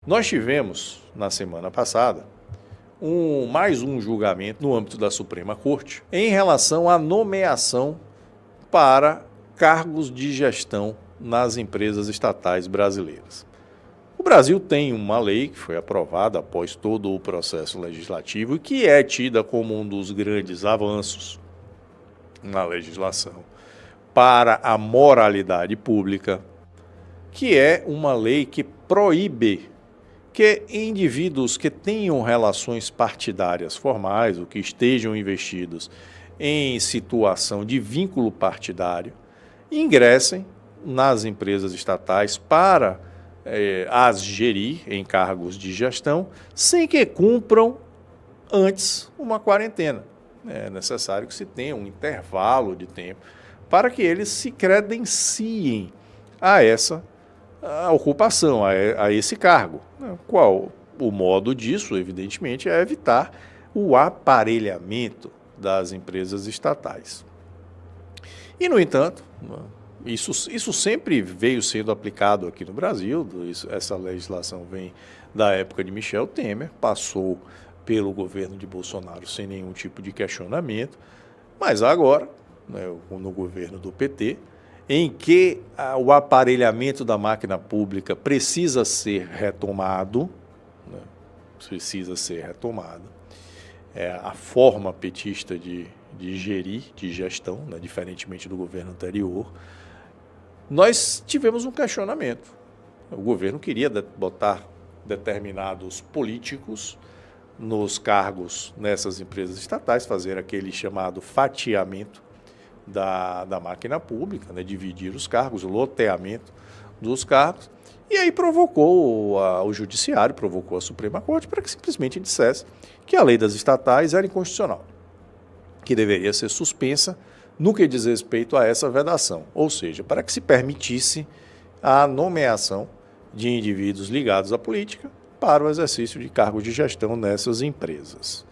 Nós tivemos, na semana passada, mais um julgamento no âmbito da Suprema Corte em relação à nomeação para cargos de gestão nas empresas estatais brasileiras. O Brasil tem uma lei que foi aprovada após todo o processo legislativo e que é tida como um dos grandes avanços na legislação para a moralidade pública, que é uma lei que proíbe que indivíduos que tenham relações partidárias formais ou que estejam investidos em situação de vínculo partidário ingressem nas empresas estatais para as gerir em cargos de gestão sem que cumpram antes uma quarentena. É necessário que se tenha um intervalo de tempo para que eles se credenciem a essa ocupação, a esse cargo. Qual o modo disso, evidentemente, é evitar o aparelhamento das empresas estatais. E, no entanto, isso sempre veio sendo aplicado aqui no Brasil, essa legislação vem da época de Michel Temer, passou pelo governo de Bolsonaro sem nenhum tipo de questionamento, mas agora, no governo do PT, em que o aparelhamento da máquina pública precisa ser retomado, a forma petista de gerir, de gestão, diferentemente do governo anterior, nós tivemos um questionamento. O governo queria botar determinados políticos nos cargos nessas empresas estatais, fazer aquele chamado fatiamento da máquina pública, dividir os cargos, o loteamento dos cargos, e aí provocou o Judiciário, provocou a Suprema Corte para que simplesmente dissesse que a lei das estatais era inconstitucional, que deveria ser suspensa no que diz respeito a essa vedação, ou seja, para que se permitisse a nomeação de indivíduos ligados à política para o exercício de cargos de gestão nessas empresas.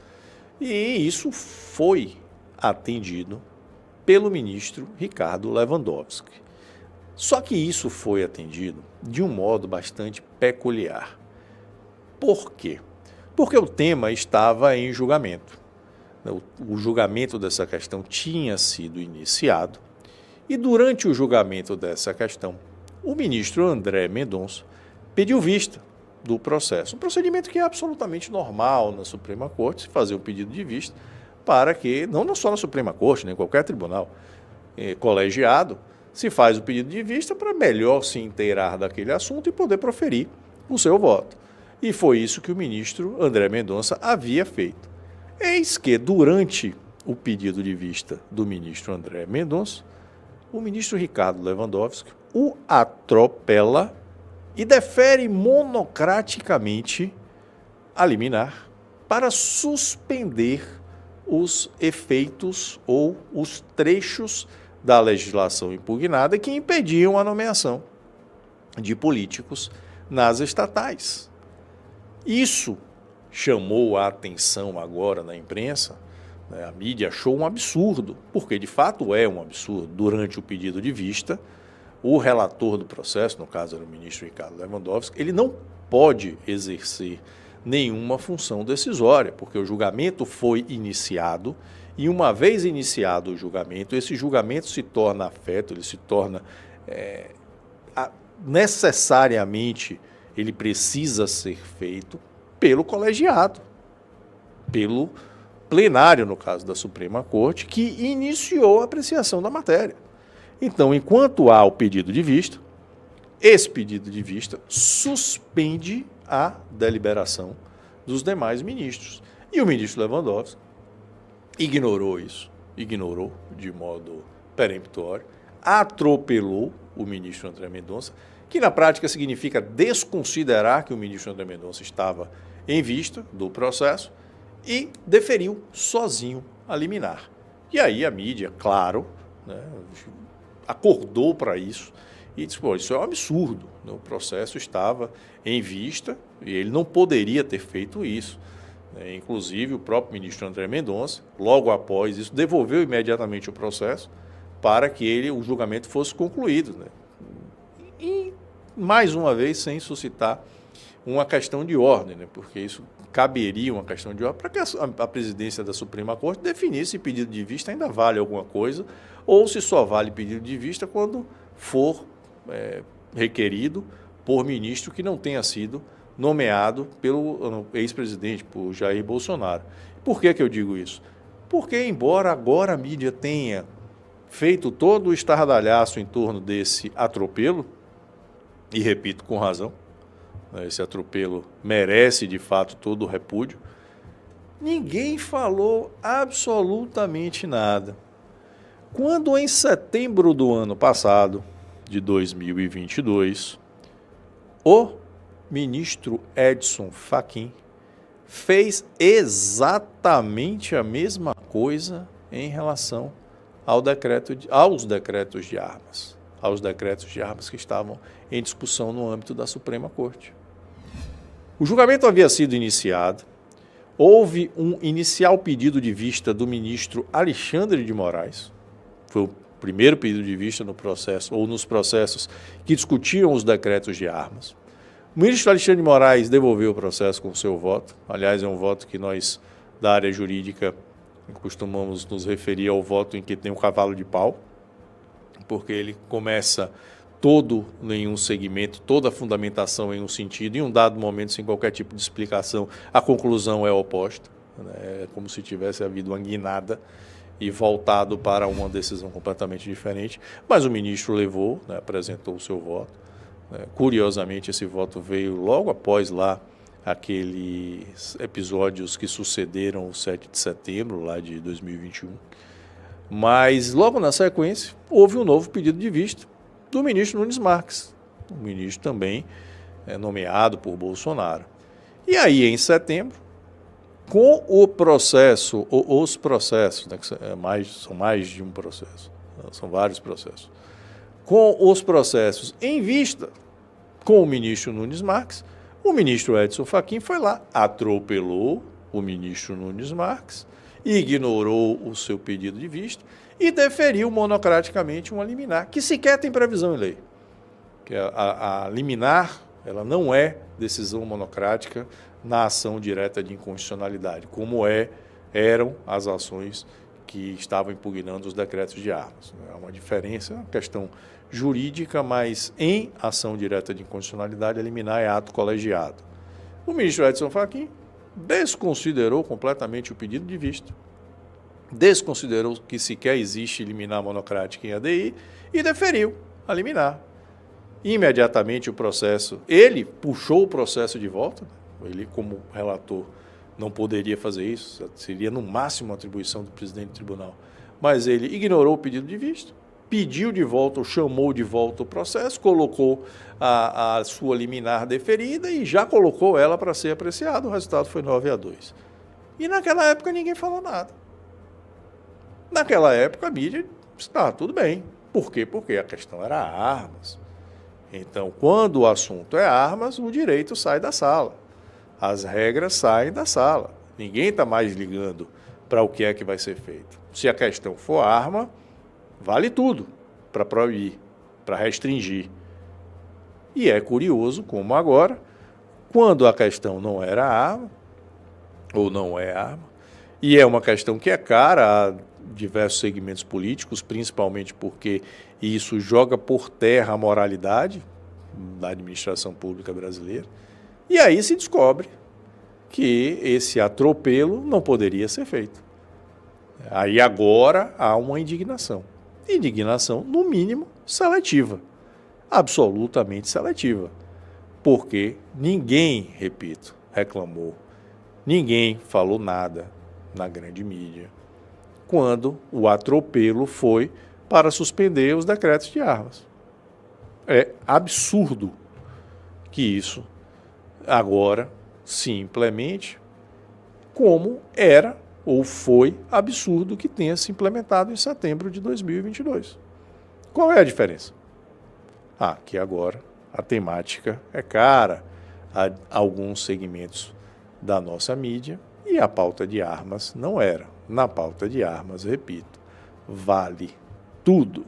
E isso foi atendido pelo ministro Ricardo Lewandowski. Só que isso foi atendido de um modo bastante peculiar. Por quê? Porque o tema estava em julgamento. O julgamento dessa questão tinha sido iniciado e durante o julgamento dessa questão, o ministro André Mendonça pediu vista do processo. Um procedimento que é absolutamente normal na Suprema Corte, se fazer o pedido de vista, para que, não só na Suprema Corte, nem em qualquer tribunal colegiado, se faz o pedido de vista para melhor se inteirar daquele assunto e poder proferir o seu voto. E foi isso que o ministro André Mendonça havia feito. Eis que, durante o pedido de vista do ministro André Mendonça, o ministro Ricardo Lewandowski o atropela e defere monocraticamente a liminar para suspender os efeitos ou os trechos da legislação impugnada que impediam a nomeação de políticos nas estatais. Isso chamou a atenção agora na imprensa, a mídia achou um absurdo, porque de fato é um absurdo. Durante o pedido de vista, o relator do processo, no caso era o ministro Ricardo Lewandowski, ele não pode exercer nenhuma função decisória, porque o julgamento foi iniciado e uma vez iniciado o julgamento, esse julgamento se torna afeto, ele se torna necessariamente, ele precisa ser feito pelo colegiado, pelo plenário, no caso da Suprema Corte, que iniciou a apreciação da matéria. Então, enquanto há o pedido de vista, esse pedido de vista suspende a deliberação dos demais ministros. E o ministro Lewandowski ignorou isso, ignorou de modo peremptório, atropelou o ministro André Mendonça, que na prática significa desconsiderar que o ministro André Mendonça estava em vista do processo e deferiu sozinho a liminar. E aí a mídia, claro, acordou para isso e disse, isso é um absurdo, o processo estava em vista e ele não poderia ter feito isso. Inclusive, o próprio ministro André Mendonça, logo após isso, devolveu imediatamente o processo para que o julgamento fosse concluído. E, mais uma vez, sem suscitar uma questão de ordem, né? Porque isso caberia uma questão de ordem para que a presidência da Suprema Corte definisse se pedido de vista ainda vale alguma coisa ou se só vale pedido de vista quando for requerido por ministro que não tenha sido nomeado pelo ex-presidente, por Jair Bolsonaro. Por que eu digo isso? Porque, embora agora a mídia tenha feito todo o estardalhaço em torno desse atropelo, e repito, com razão, esse atropelo merece, de fato, todo o repúdio, ninguém falou absolutamente nada. Quando, em setembro do ano passado, de 2022, o ministro Edson Fachin fez exatamente a mesma coisa em relação aos decretos de armas que estavam em discussão no âmbito da Suprema Corte. O julgamento havia sido iniciado, houve um inicial pedido de vista do ministro Alexandre de Moraes, foi o primeiro pedido de vista no processo, ou nos processos que discutiam os decretos de armas. O ministro Alexandre de Moraes devolveu o processo com o seu voto. Aliás, é um voto que nós, da área jurídica, costumamos nos referir ao voto em que tem um cavalo de pau, porque ele começa todo em um segmento, toda a fundamentação em um sentido, em um dado momento, sem qualquer tipo de explicação, a conclusão é oposta. É como se tivesse havido uma guinada e voltado para uma decisão completamente diferente. Mas o ministro levou, apresentou o seu voto. Curiosamente, esse voto veio logo após lá aqueles episódios que sucederam o 7 de setembro lá de 2021. Mas logo na sequência houve um novo pedido de vista do ministro Nunes Marques, um ministro também nomeado por Bolsonaro. E aí, em setembro, com o processo, ou os processos, né, que são mais de um processo, são vários processos, com os processos em vista com o ministro Nunes Marques, o ministro Edson Fachin foi lá, atropelou o ministro Nunes Marques, ignorou o seu pedido de vista e deferiu monocraticamente uma liminar, que sequer tem previsão em lei. Que a liminar, ela não é decisão monocrática na ação direta de inconstitucionalidade, como eram as ações que estavam impugnando os decretos de armas. É uma diferença, uma questão jurídica, mas em ação direta de inconstitucionalidade, a liminar é ato colegiado. O ministro Edson Fachin desconsiderou completamente o pedido de vista, desconsiderou que sequer existe liminar monocrática em ADI e deferiu a liminar. Imediatamente o processo, ele puxou o processo de volta, ele como relator não poderia fazer isso, seria no máximo a atribuição do presidente do tribunal, mas ele ignorou o pedido de vista, pediu de volta ou chamou de volta o processo, colocou a sua liminar deferida e já colocou ela para ser apreciada, o resultado foi 9-2. E naquela época ninguém falou nada. Naquela época a mídia estava tudo bem. Por quê? Porque a questão era armas. Então, quando o assunto é armas, o direito sai da sala. As regras saem da sala. Ninguém está mais ligando para o que é que vai ser feito. Se a questão for arma, vale tudo para proibir, para restringir. E é curioso como agora, quando a questão não era arma, ou não é arma, e é uma questão que é cara a diversos segmentos políticos, principalmente porque isso joga por terra a moralidade da administração pública brasileira, e aí se descobre que esse atropelo não poderia ser feito. Aí agora há uma indignação. Indignação, no mínimo, seletiva. Absolutamente seletiva. Porque ninguém, repito, reclamou, ninguém falou nada na grande mídia quando o atropelo foi para suspender os decretos de armas. É absurdo que isso agora se implemente como era ou foi absurdo que tenha se implementado em setembro de 2022. Qual é a diferença? Que agora a temática é cara a alguns segmentos da nossa mídia e a pauta de armas não era. Na pauta de armas, repito, vale tudo.